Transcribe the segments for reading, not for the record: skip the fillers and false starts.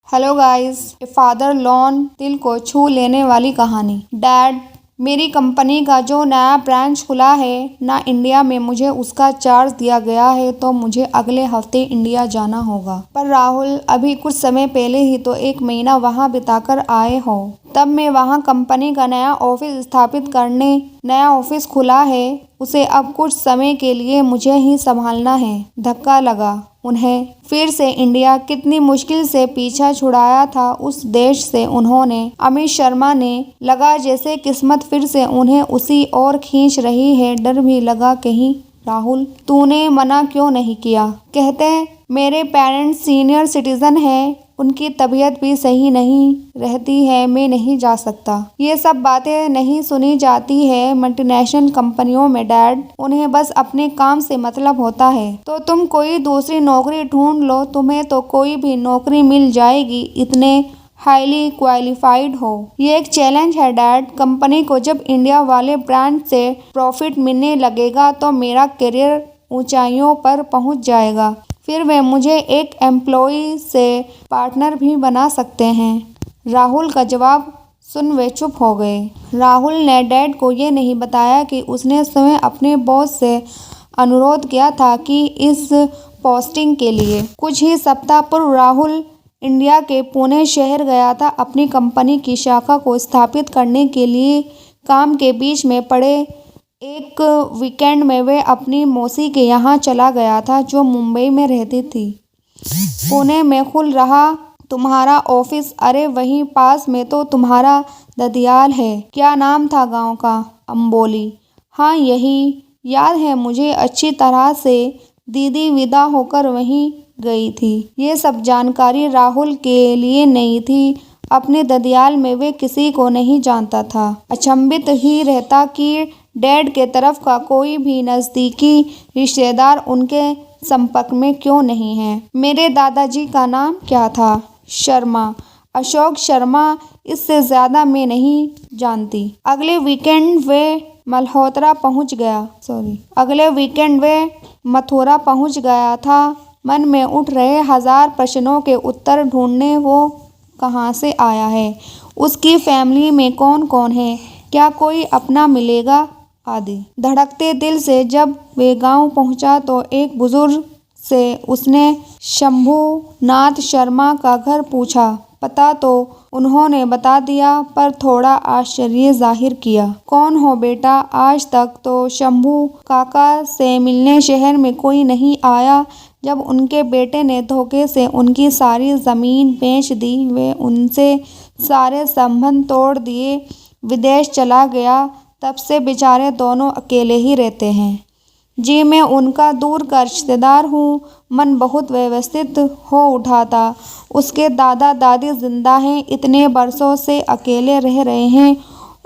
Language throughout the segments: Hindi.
Hello guys, a father loan दिल को छू लेने वाली कहानी। डैड, मेरी कंपनी का जो नया ब्रांच खुला है ना इंडिया में, मुझे उसका चार्ज दिया गया है तो मुझे अगले हफ्ते इंडिया जाना होगा। पर राहुल, अभी कुछ समय पहले ही तो 1 महीना वहाँ बिताकर आए हो। तब मैं वहाँ कंपनी का नया ऑफिस स्थापित करने नया ऑफिस खुला है, उसे अब कुछ समय के लिए मुझे ही संभालना है। धक्का लगा उन्हें फिर से इंडिया। कितनी मुश्किल से पीछा छुड़ाया था उस देश से उन्होंने। अमित शर्मा ने लगा जैसे किस्मत फिर से उन्हें उसी ओर खींच रही है। डर भी लगा कहीं राहुल तूने मना क्यों नहीं किया। कहते मेरे पेरेंट्स सीनियर सिटीजन हैं, उनकी तबीयत भी सही नहीं रहती है, मैं नहीं जा सकता। ये सब बातें नहीं सुनी जाती है मल्टीनेशनल कंपनियों में डैड। उन्हें बस अपने काम से मतलब होता है। तो तुम कोई दूसरी नौकरी ढूंढ लो, तुम्हें तो कोई भी नौकरी मिल जाएगी, इतने हाईली क्वालिफाइड हो। ये एक चैलेंज है डैड। कंपनी को जब इंडिया वाले ब्रांड से प्रॉफिट मिलने लगेगा तो मेरा करियर ऊंचाइयों पर पहुंच जाएगा। फिर वे मुझे एक एम्प्लॉय से पार्टनर भी बना सकते हैं। राहुल का जवाब सुन वे चुप हो गए। राहुल ने डैड को ये नहीं बताया कि उसने स्वयं अपने बॉस से अनुरोध किया था कि इस पोस्टिंग के लिए। कुछ ही सप्ताह पूर्व राहुल इंडिया के पुणे शहर गया था अपनी कंपनी की शाखा को स्थापित करने के लिए। काम के बीच में पड़े एक वीकेंड में वे अपनी मौसी के यहाँ चला गया था जो मुंबई में रहती थी। पुणे में खुल रहा तुम्हारा ऑफिस? अरे वहीं पास में तो तुम्हारा ददियाल है। क्या नाम था गांव का? अम्बोली। हाँ यही याद है मुझे अच्छी तरह से। दीदी विदा होकर वहीं गई थी। ये सब जानकारी राहुल के लिए नई थी। अपने ददियाल में वे किसी को नहीं जानता था। अचंभित ही रहता कि डैड के तरफ का कोई भी नज़दीकी रिश्तेदार उनके संपर्क में क्यों नहीं है। मेरे दादाजी का नाम क्या था? शर्मा, अशोक शर्मा। इससे ज़्यादा मैं नहीं जानती। अगले वीकेंड वे मथुरा पहुंच गया था। मन में उठ रहे 1000 प्रश्नों के उत्तर ढूंढने। वो कहाँ से आया है, उसकी फैमिली में कौन कौन है, क्या कोई अपना मिलेगा आदि। धड़कते दिल से जब वे गांव पहुंचा तो एक बुजुर्ग से उसने शंभूनाथ शर्मा का घर पूछा। पता तो उन्होंने बता दिया पर थोड़ा आश्चर्य जाहिर किया। कौन हो बेटा? आज तक तो शंभू काका से मिलने शहर में कोई नहीं आया। जब उनके बेटे ने धोखे से उनकी सारी ज़मीन बेच दी, वे उनसे सारे संबंध तोड़ दिए, विदेश चला गया, तब से बेचारे दोनों अकेले ही रहते हैं। जी मैं उनका दूर का रिश्तेदार हूँ। मन बहुत व्यवस्थित हो उठा था। उसके दादा दादी जिंदा हैं, इतने बरसों से अकेले रह रहे हैं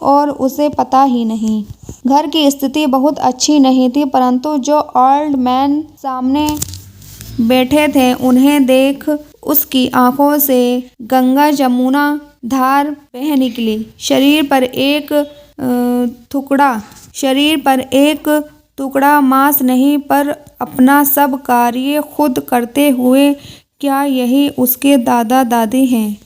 और उसे पता ही नहीं। घर की स्थिति बहुत अच्छी नहीं थी, परंतु जो ओल्ड मैन सामने बैठे थे उन्हें देख उसकी आंखों से गंगा जमुना धार बह निकली। शरीर पर एक टुकड़ा मांस नहीं, पर अपना सब कार्य खुद करते हुए। क्या यही उसके दादा दादी हैं?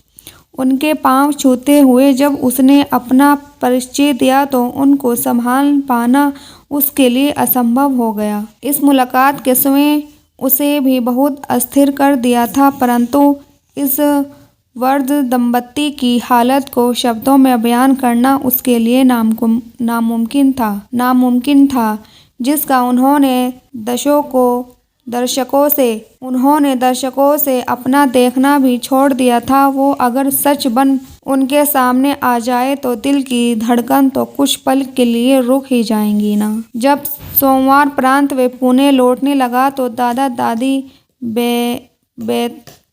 उनके पांव छूते हुए जब उसने अपना परिचय दिया तो उनको संभाल पाना उसके लिए असंभव हो गया। इस मुलाकात के समय उसे भी बहुत अस्थिर कर दिया था, परंतु इस वृद्ध दंपति की हालत को शब्दों में बयान करना उसके लिए नामुमकिन था, जिसका उन्होंने दर्शकों से अपना देखना भी छोड़ दिया था। वो अगर सच बन उनके सामने आ जाए तो दिल की धड़कन तो कुछ पल के लिए रुक ही जाएंगी ना। जब सोमवार प्रांत वे पुणे लौटने लगा तो दादा दादी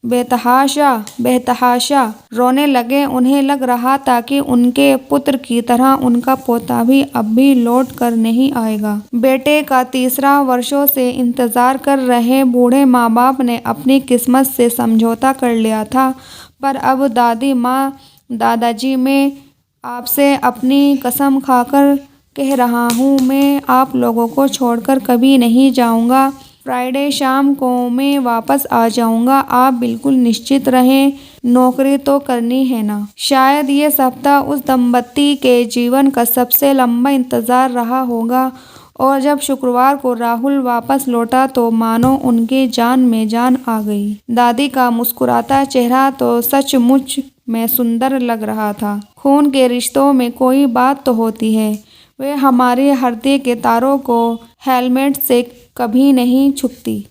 बेतहाशा रोने लगे। उन्हें लग रहा था कि उनके पुत्र की तरह उनका पोता भी अब भी लौट कर नहीं आएगा। बेटे का तीसरा वर्षों से इंतजार कर रहे बूढ़े माँ बाप ने अपनी किस्मत से समझौता कर लिया था, पर अब दादाजी मैं आपसे अपनी कसम खाकर कह रहा हूँ, मैं आप लोगों को छोड़कर कभी नहीं जाऊँगा। फ्राइडे शाम को मैं वापस आ जाऊंगा, आप बिल्कुल निश्चित रहें, नौकरी तो करनी है ना। शायद ये सप्ताह उस दंपति के जीवन का सबसे लंबा इंतजार रहा होगा और जब शुक्रवार को राहुल वापस लौटा तो मानो उनके जान में जान आ गई। दादी का मुस्कुराता चेहरा तो सचमुच में सुंदर लग रहा था। खून के रिश्तों में कोई बात तो होती है, वे हमारे हृदय के तारों को हेलमेट से कभी नहीं छूती।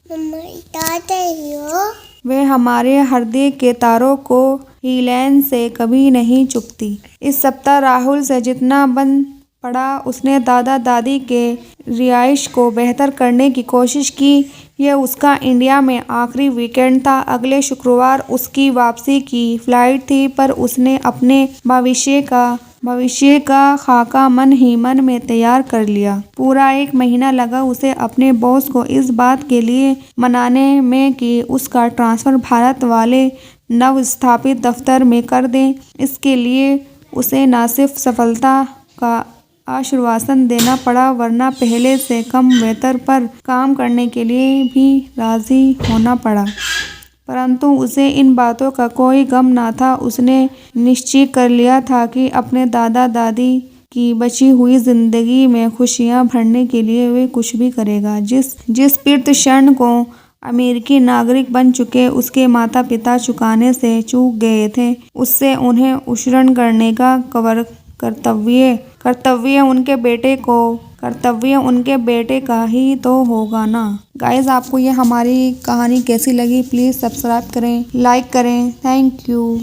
वे हमारे हृदय के तारों को हीलैन से कभी नहीं चुकती। इस सप्ताह राहुल से जितना बन पड़ा उसने दादा दादी के रिहाइश को बेहतर करने की कोशिश की। यह उसका इंडिया में आखिरी वीकेंड था। अगले शुक्रवार उसकी वापसी की फ्लाइट थी, पर उसने अपने भविष्य का खाका मन ही मन में तैयार कर लिया। पूरा 1 महीना लगा उसे अपने बॉस को इस बात के लिए मनाने में कि उसका ट्रांसफ़र भारत वाले नव स्थापित दफ्तर में कर दें। इसके लिए उसे न सिर्फ सफलता का आश्वासन देना पड़ा, वरना पहले से कम वेतन पर काम करने के लिए भी राजी होना पड़ा। परंतु उसे इन बातों का कोई गम न था। उसने निश्चय कर लिया था कि अपने दादा दादी की बची हुई जिंदगी में खुशियां भरने के लिए वे कुछ भी करेगा। जिस प्रीत क्षण को अमेरिकी नागरिक बन चुके उसके माता पिता चुकाने से चूक गए थे, उससे उन्हें उत्सर्जन करने का कर्तव्य उनके बेटे का ही तो होगा ना। गाइस, आपको ये हमारी कहानी कैसी लगी? प्लीज़ सब्सक्राइब करें, लाइक करें। Thank you.